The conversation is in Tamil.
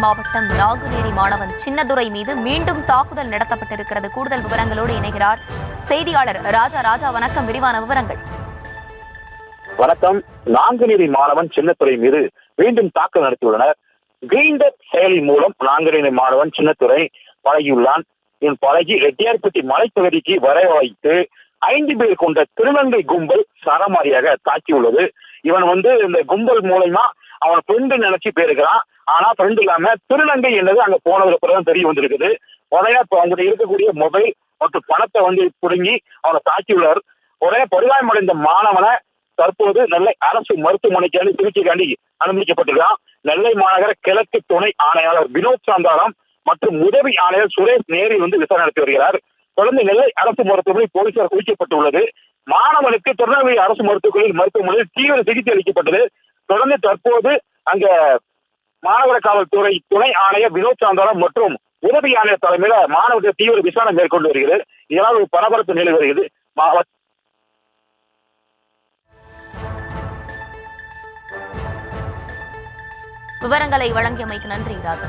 மாவட்டம் நாங்குநேரி மாணவன் சின்னதுரை மீது மீண்டும் தாக்குதல் நடத்தப்பட்டிருக்கிறது. கூடுதல் விவரங்களோடு இணைகிறார் செய்தியாளர் ராஜா. ராஜா, வணக்கம். விரிவான விவரங்கள். வணக்கம். நாங்குநேரி மாணவன் சின்னத்துரை மீது மீண்டும் தாக்குதல் நடத்தியுள்ளனர். கிரைண்டர் செயலி மூலம் நாங்குநேரி மாணவன் சின்னத்துரை பழகியுள்ளான். இவன் பழகி ரெட்டியார்பட்டி மலைப்பகுதிக்கு வரவழைத்து 5 பேர் கொண்ட திருநங்கை கும்பல் சரமாரியாக தாக்கியுள்ளது. இவன் இந்த கும்பல் மூலமா அவன் ஃப்ரெண்டு நினைச்சு போயிருக்கிறான். ஆனா ஃப்ரெண்ட் இல்லாம திருநங்கை என்னது அங்க போனதுக்கு அப்புறம் தெரிய வந்திருக்குது. உடனே அவங்ககிட்ட இருக்கக்கூடிய மொபைல் மற்றும் பணத்தை புடுங்கி அவனை தாக்கியுள்ளார். உடனே பரிகாயமடைந்த மாணவனை தற்போது நெல்லை அரசு மருத்துவமனைக்கு சிகிச்சைக்காண்டி அனுமதிக்கப்பட்டிருக்கான். நெல்லை மாநகர கிழக்கு துணை ஆணையாளர் வினோத் சாந்தாராம் மற்றும் உதவி ஆணையர் சுரேஷ் நேரில் விசாரணை நடத்தி வருகிறார். தொடர்ந்து நெல்லை அரசு மருத்துவமனை போலீசார் குவிக்கப்பட்டுள்ளது. மாணவனுக்கு திருநெல்வேலி அரசு மருத்துவமனையில் தீவிர சிகிச்சை அளிக்கப்பட்டது. தொடர்ந்து தற்போது அங்க மாநகர காவல்துறை துணை ஆணையர் வினோத் சாந்தாராம் மற்றும் உதவி ஆணையர் தலைமையில மாணவர்கள் தீவிர விசாரணை மேற்கொண்டு வருகிறது. இதனால் ஒரு பரபரப்பு நிலை வருகிறது. விவரங்களை வழங்கியமைக்கு நன்றி ராஜா.